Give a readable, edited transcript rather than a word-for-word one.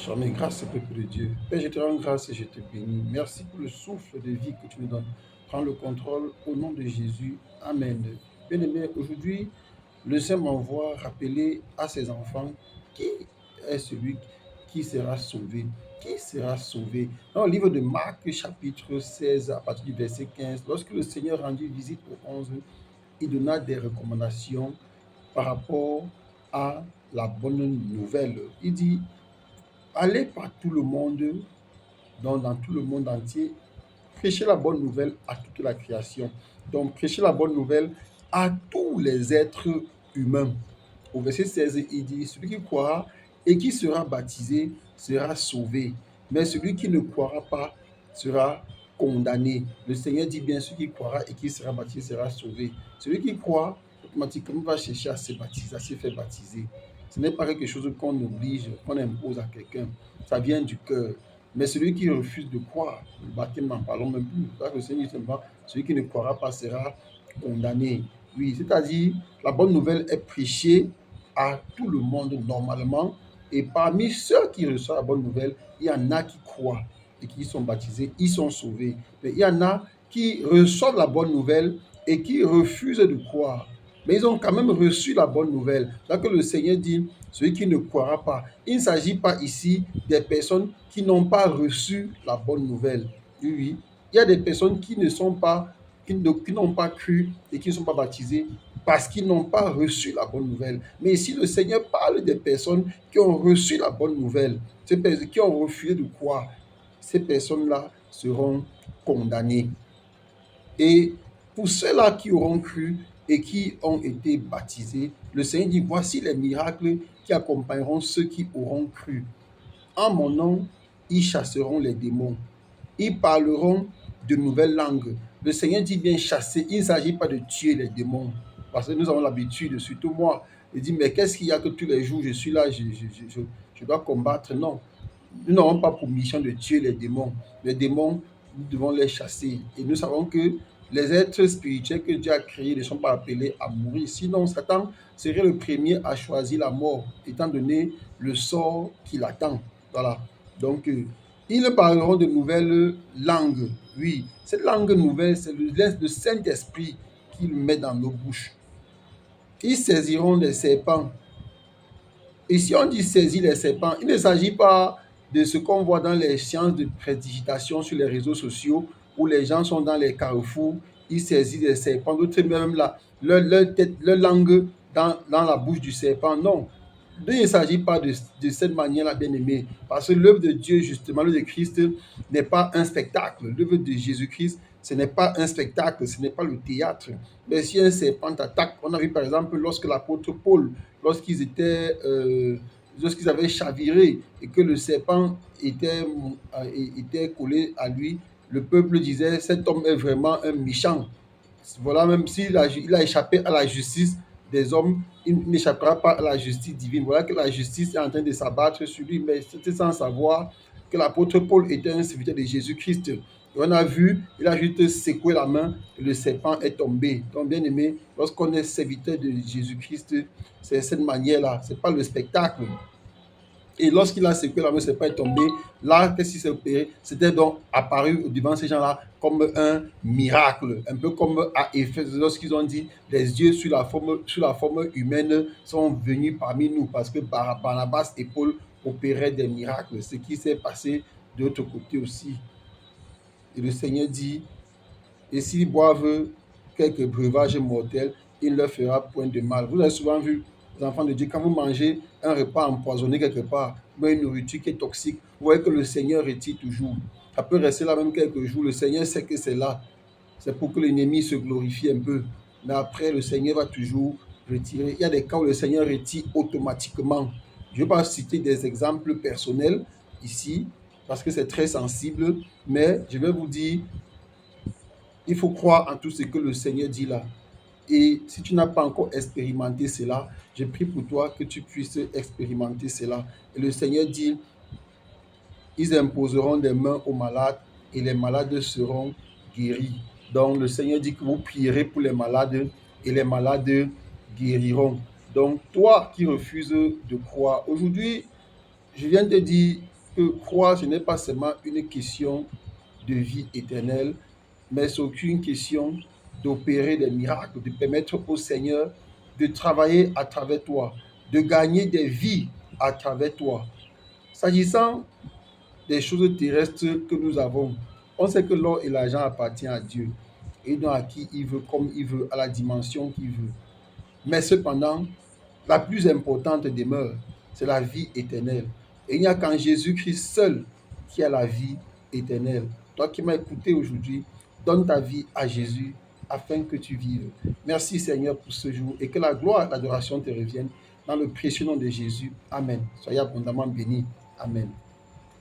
Jamais grâce au peuple de Dieu. Père, je te rends grâce et je te bénis. Merci pour le souffle de vie que tu nous donnes. Prends le contrôle au nom de Jésus. Amen. Bien-aimé, aujourd'hui, le Seigneur m'envoie rappeler à ses enfants qui est celui qui sera sauvé. Qui sera sauvé? Dans le livre de Marc, chapitre 16, à partir du verset 15, lorsque le Seigneur rendit visite aux 11, il donna des recommandations par rapport à la bonne nouvelle. Il dit, allez par tout le monde, dans tout le monde entier, prêchez la bonne nouvelle à toute la création. Donc, prêchez la bonne nouvelle à tous les êtres humains. Au verset 16, il dit, celui qui croira et qui sera baptisé sera sauvé, mais celui qui ne croira pas sera condamné. Le Seigneur dit bien, celui qui croira et qui sera baptisé sera sauvé. Celui qui croit, automatiquement va chercher à se baptiser, à se faire baptiser. Ce n'est pas quelque chose qu'on oblige, qu'on impose à quelqu'un. Ça vient du cœur. Mais celui qui refuse de croire, le baptême, n'en parlons même plus. Là, le Seigneur dit simplement, celui qui ne croira pas sera condamné. Oui, c'est-à-dire, la bonne nouvelle est prêchée à tout le monde normalement. Et parmi ceux qui reçoivent la bonne nouvelle, il y en a qui croient et qui sont baptisés, ils sont sauvés. Mais il y en a qui reçoivent la bonne nouvelle et qui refusent de croire. Mais ils ont quand même reçu la bonne nouvelle. Là que le Seigneur dit, celui qui ne croira pas. Il ne s'agit pas ici des personnes qui n'ont pas reçu la bonne nouvelle. Oui, oui. Il y a des personnes qui ne sont pas, qui n'ont pas cru et qui ne sont pas baptisées parce qu'ils n'ont pas reçu la bonne nouvelle. Mais ici, le Seigneur parle des personnes qui ont reçu la bonne nouvelle, ces personnes qui ont refusé de croire. Ces personnes-là seront condamnées. Et pour ceux-là qui auront cru et qui ont été baptisés, le Seigneur dit, voici les miracles qui accompagneront ceux qui auront cru. En mon nom, ils chasseront les démons. Ils parleront de nouvelles langues. Le Seigneur dit bien chasser. Il ne s'agit pas de tuer les démons. Parce que nous avons l'habitude, surtout moi, de dire, mais qu'est-ce qu'il y a que tous les jours je suis là, je dois combattre? Non. Nous n'avons pas pour mission de tuer les démons. Les démons, nous devons les chasser. Et nous savons que les êtres spirituels que Dieu a créés ne sont pas appelés à mourir. Sinon, Satan serait le premier à choisir la mort, étant donné le sort qu'il attend. Voilà. Donc, ils parleront de nouvelles langues. Oui, cette langue nouvelle, c'est le Saint-Esprit qu'il met dans nos bouches. Ils saisiront les serpents. Et si on dit saisir les serpents, il ne s'agit pas de ce qu'on voit dans les sciences de prédigitation sur les réseaux sociaux, où les gens sont dans les carrefours, ils saisissent les serpents, d'autres même là, leur langue dans la bouche du serpent. Non, il ne s'agit pas de cette manière-là, bien-aimé, parce que l'œuvre de Dieu, justement, l'œuvre de Christ n'est pas un spectacle. L'œuvre de Jésus-Christ, ce n'est pas un spectacle, ce n'est pas le théâtre. Mais si un serpent t'attaque, on a vu par exemple lorsque l'apôtre Paul, lorsqu'ils étaient, lorsqu'ils avaient chaviré et que le serpent était collé à lui, le peuple disait, cet homme est vraiment un méchant. Voilà, même s'il il a échappé à la justice des hommes, il n'échappera pas à la justice divine. Voilà que la justice est en train de s'abattre sur lui, mais c'était sans savoir que l'apôtre Paul était un serviteur de Jésus-Christ. Et on a vu, il a juste secoué la main et le serpent est tombé. Donc, bien aimé, lorsqu'on est serviteur de Jésus-Christ, c'est cette manière-là, ce n'est pas le spectacle. Et lorsqu'il a secoué la main, c'est pas tombé. Là, qu'est-ce qui s'est opéré? C'était donc apparu devant ces gens-là comme un miracle. Un peu comme à Éphèse, lorsqu'ils ont dit les yeux sur la forme humaine sont venus parmi nous. Parce que Barnabas et Paul opéraient des miracles. Ce qui s'est passé de l'autre côté aussi. Et le Seigneur dit, et s'ils boivent quelques breuvages mortels, il ne leur fera point de mal. Vous avez souvent vu les enfants de Dieu, quand vous mangez un repas empoisonné quelque part, ou une nourriture qui est toxique, vous voyez que le Seigneur retire toujours. Ça peut rester là même quelques jours. Le Seigneur sait que c'est là. C'est pour que l'ennemi se glorifie un peu. Mais après, le Seigneur va toujours retirer. Il y a des cas où le Seigneur retire automatiquement. Je ne vais pas citer des exemples personnels ici, parce que c'est très sensible, mais je vais vous dire, il faut croire en tout ce que le Seigneur dit là. Et si tu n'as pas encore expérimenté cela, je prie pour toi que tu puisses expérimenter cela. Et le Seigneur dit, ils imposeront des mains aux malades et les malades seront guéris. Donc le Seigneur dit que vous prierez pour les malades et les malades guériront. Donc toi qui refuses de croire, aujourd'hui, je viens de te dire, que croire, ce n'est pas seulement une question de vie éternelle, mais c'est aucune question d'opérer des miracles, de permettre au Seigneur de travailler à travers toi, de gagner des vies à travers toi. S'agissant des choses terrestres que nous avons, on sait que l'or et l'argent appartiennent à Dieu et donc à qui il veut, comme il veut, à la dimension qu'il veut. Mais cependant, la plus importante demeure, c'est la vie éternelle. Et il n'y a qu'en Jésus-Christ seul qui a la vie éternelle. Toi qui m'as écouté aujourd'hui, donne ta vie à Jésus afin que tu vives. Merci Seigneur pour ce jour et que la gloire et l'adoration te reviennent dans le précieux nom de Jésus. Amen. Soyez abondamment bénis. Amen.